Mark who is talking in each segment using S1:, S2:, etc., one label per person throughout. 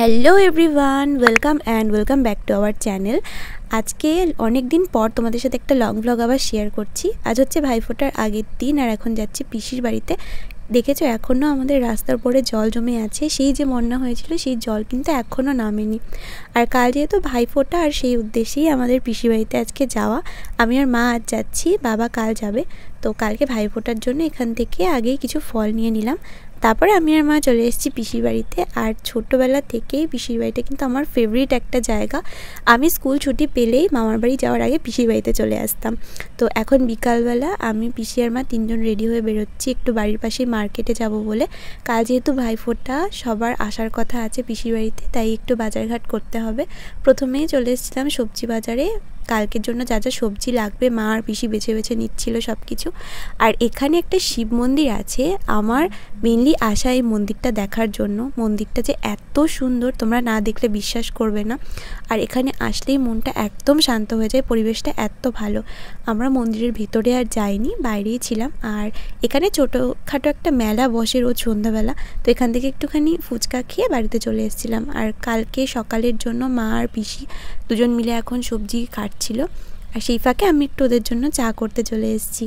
S1: Hello everyone, welcome back to our channel. আজকে অনেক দিন পর তোমাদের সাথে একটা লং ব্লগ আবার শেয়ার করছি। আজ হচ্ছে ভাইফোঁটার আগের দিন আর এখন যাচ্ছি পিসির বাড়িতে। দেখেছো এখনও আমাদের রাস্তার উপরে জল জমে আছে, সেই যে বন্যা হয়েছিল সেই জল কিন্তু এখনও নামেনি। আর কাল যেহেতু ভাইফোঁটা আর সেই উদ্দেশ্যেই আমাদের পিসির বাড়িতে আজকে যাওয়া। আমি আর মা আজ যাচ্ছি, বাবা কাল যাবে। তো কালকে ভাইফোঁটার জন্য এখান থেকে আগেই কিছু ফল নিয়ে নিলাম। তারপরে আমি আর মা চলে এসেছি পিসির বাড়িতে। আর ছোট্টবেলা থেকেই পিসির বাড়িটা কিন্তু আমার ফেভারিট একটা জায়গা। আমি স্কুল ছুটি পেলেই মামার বাড়ি যাওয়ার আগে পিসির বাড়িতে চলে আসতাম। তো এখন বিকালবেলা আমি পিসি আর মা তিনজন রেডি হয়ে বেরোচ্ছি একটু বাড়ির পাশেই মার্কেটে যাব বলে। কাল যেহেতু ভাইফোঁটা সবার আসার কথা আছে পিসির বাড়িতে, তাই একটু বাজারঘাট করতে হবে। প্রথমেই চলে এসেছিলাম সবজি বাজারে। কালকের জন্য যা যা সবজি লাগবে মা আর পিসি বেছে বেছে নিচ্ছিল সব কিছু। আর এখানে একটা শিব মন্দির আছে, আমার মেনলি আসা এই মন্দিরটা দেখার জন্য। মন্দিরটা যে এত সুন্দর তোমরা না দেখলে বিশ্বাস করবে না। আর এখানে আসলেই মনটা একদম শান্ত হয়ে যায়, পরিবেশটা এত ভালো। আমরা মন্দিরের ভিতরে আর যাইনি, বাইরেই ছিলাম। আর এখানে ছোটোখাটো একটা মেলা বসে রোজ সন্ধ্যাবেলা, তো এখান থেকে একটুখানি ফুচকা খেয়ে বাড়িতে চলে এসেছিলাম। আর কালকে সকালের জন্য মা আর পিসি দুজন মিলে এখন সবজি কাটছিল, আর সেই ফাঁকে আমি একটু ওদের জন্য চা করতে চলে এসেছি।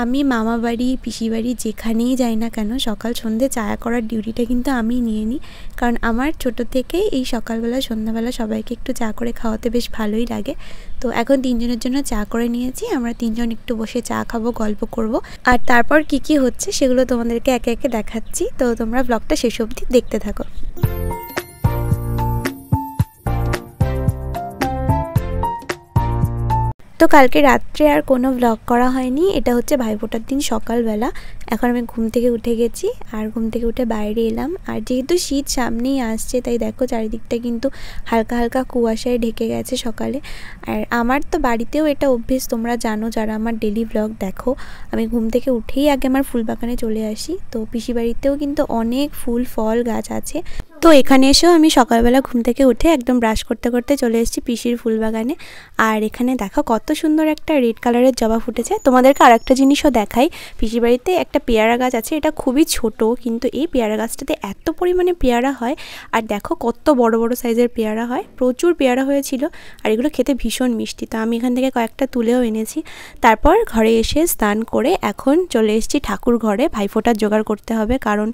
S1: আমি মামা বাড়ি পিসি বাড়ি যেখানেই যাই না কেন সকাল সন্ধ্যে চা করার ডিউটিটা কিন্তু আমিই নিয়ে নিই। কারণ আমার ছোটো থেকেই এই সকালবেলা সন্ধ্যাবেলা সবাইকে একটু চা করে খাওয়াতে বেশ ভালোই লাগে। তো এখন তিনজনের জন্য চা করে নিয়েছি, আমরা তিনজন একটু বসে চা খাবো, গল্প করব। আর তারপর কি হচ্ছে সেগুলো তোমাদেরকে একে একে দেখাচ্ছি, তো তোমরা ব্লগটা শেষ অবধি দেখতে থাকো। তো কালকে রাত্রে আর কোনো ব্লগ করা হয়নি। এটা হচ্ছে ভাইফোঁটার দিন সকালবেলা। এখন আমি ঘুম থেকে উঠে গেছি, আর ঘুম থেকে উঠে বাইরে এলাম। আর যেহেতু শীত সামনেই আসছে, তাই দেখো চারিদিকটা কিন্তু হালকা হালকা কুয়াশায় ঢেকে গেছে সকালে। আর আমার তো বাড়িতেও এটা অভ্যেস, তোমরা জানো যারা আমার ডেলি ব্লগ দেখো, আমি ঘুম থেকে উঠেই আগে আমার ফুল বাগানে চলে আসি। তো পিসি বাড়িতেও কিন্তু অনেক ফুল ফল গাছ আছে। তো এখানে এসেও আমি সকালবেলা ঘুম থেকে উঠে একদম ব্রাশ করতে করতে চলে এসেছি পিসির ফুল বাগানে। আর এখানে দেখো কত সুন্দর একটা রেড কালারের জবা ফুটেছে। তোমাদেরকে আর একটা জিনিসও দেখাই, পিসির বাড়িতে একটা পেয়ারা গাছ আছে, এটা খুবই ছোট, কিন্তু এই পেয়ারা গাছটাতে এত পরিমাণে পেয়ারা হয়। আর দেখো কত বড় বড় সাইজের পেয়ারা হয়, প্রচুর পেয়ারা হয়েছিল। আর এগুলো খেতে ভীষণ মিষ্টি, তো আমি এখান থেকে কয়েকটা তুলেও এনেছি। তারপর ঘরে এসে স্নান করে এখন চলে এসেছি ঠাকুর ঘরে। ভাইফোঁটার জোগাড় করতে হবে, কারণ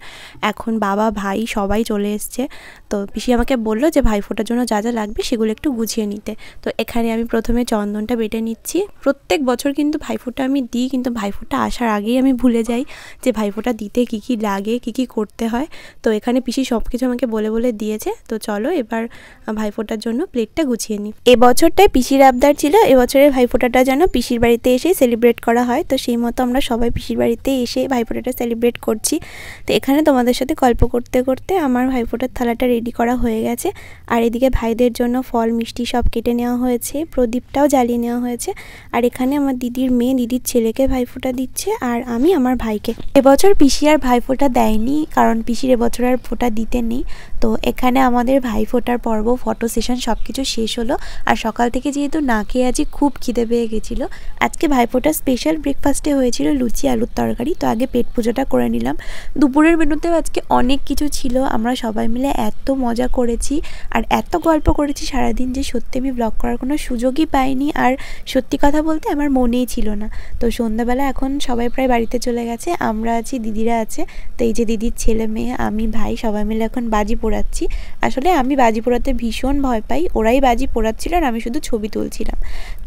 S1: এখন বাবা ভাই সবাই চলে এসছে। তো পিসি আমাকে বললো যে ভাইফোঁটার জন্য যা যা লাগবে সেগুলো একটু গুছিয়ে নিতে। তো এখানে আমি প্রথমে চন্দনটা বেটে নিচ্ছি। প্রত্যেক বছর কিন্তু ভাইফোঁটা আমি দিই, কিন্তু ভাইফোঁটা আসার আগেই আমি ভুলে যাই যে ভাইফোঁটা দিতে কী কী লাগে, কী কী করতে হয়। তো এখানে পিসি সব কিছু আমাকে বলে বলে দিয়েছে। তো চলো এবার ভাইফোঁটার জন্য প্লেটটা গুছিয়ে নিই। এবছরটায় পিসির আবদার ছিল এবছরের ভাইফোঁটাটা যেন পিসির বাড়িতে এসে সেলিব্রেট করা হয়। তো সেই মতো আমরা সবাই পিসির বাড়িতে এসে ভাইফোঁটাটা সেলিব্রেট করছি। তো এখানে তোমাদের সাথে গল্প করতে করতে আমার ভাইফোঁটার থালাটা রেডি করা হয়ে গেছে। আর এদিকে ভাইদের জন্য ফল মিষ্টি সব কেটে নেওয়া হয়েছে, প্রদীপটাও জ্বালিয়ে নেওয়া হয়েছে। আর এখানে আমার দিদির মেয়ে দিদির ছেলেকে ভাইফোঁটা দিচ্ছে, আর আমি আমার ভাইকে। এবছর পিসি আর ভাইফোঁটা দেয়নি, কারণ পিসির এবছর আর ফোঁটা দিতে নেই। তো এখানে আমাদের ভাইফোঁটার পর্ব, ফটো সেশন সব কিছু শেষ হলো। আর সকাল থেকে যেহেতু না খেয়ে আছি, খুব খিদে পেয়ে গেছিলো। আজকে ভাইফোঁটার স্পেশাল ব্রেকফাস্টে হয়েছিল লুচি আলুর তরকারি। তো আগে পেট পুজোটা করে নিলাম। দুপুরের মেনুতেও আজকে অনেক কিছু ছিল, আমরা সবাই মিলে এত মজা করেছি আর এত গল্প করেছি সারাদিন যে সত্যি আমি ব্লগ করার কোনো সুযোগই পাইনি। আর সত্যি কথা বলতে আমার মনেই ছিল না। তো সন্ধ্যাবেলা এখন সবাই প্রায় বাড়িতে চলে গেছে, আমরা আছি, দিদিরা আছে। তো এই যে দিদির ছেলে মেয়ে, আমি, ভাই সবাই মিলে এখন বাজি পোড়াচ্ছি। আসলে আমি বাজি পোড়াতে ভীষণ ভয় পাই, ওরাই বাজি পোড়াচ্ছিল আর আমি শুধু ছবি তুলছিলাম।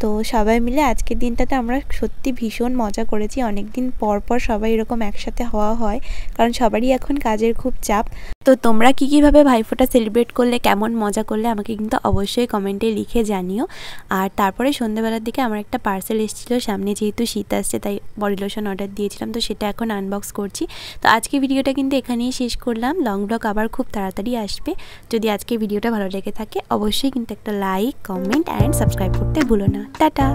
S1: তো সবাই মিলে আজকের দিনটাতে আমরা সত্যি ভীষণ মজা করেছি। অনেক দিন পর পর সবাই এরকম একসাথে হওয়া হয়, কারণ সবারই এখন কাজের খুব চাপ। তো তোমরা কীভাবে ভাইফোঁটা সেলিব্রেট করলে, কেমন মজা করলে আমাকে কিন্তু অবশ্যই কমেন্টে লিখে জানিও। আর তারপরে সন্ধ্যেবেলার দিকে আমার একটা পার্সেল এসেছিলো, সামনে যেহেতু শীত আসছে তাই বডি লোশন অর্ডার দিয়েছিলাম, তো সেটা এখন আনবক্স করছি। তো আজকে ভিডিওটা কিন্তু এখানেই শেষ করলাম। লং ব্লগ আবার খুব তাড়াতাড়ি আসবে। যদি আজকে ভিডিওটা ভালো লেগে থাকে অবশ্যই কিন্তু একটা লাইক, কমেন্ট অ্যান্ড সাবস্ক্রাইব করতে ভুলো না। টাটা।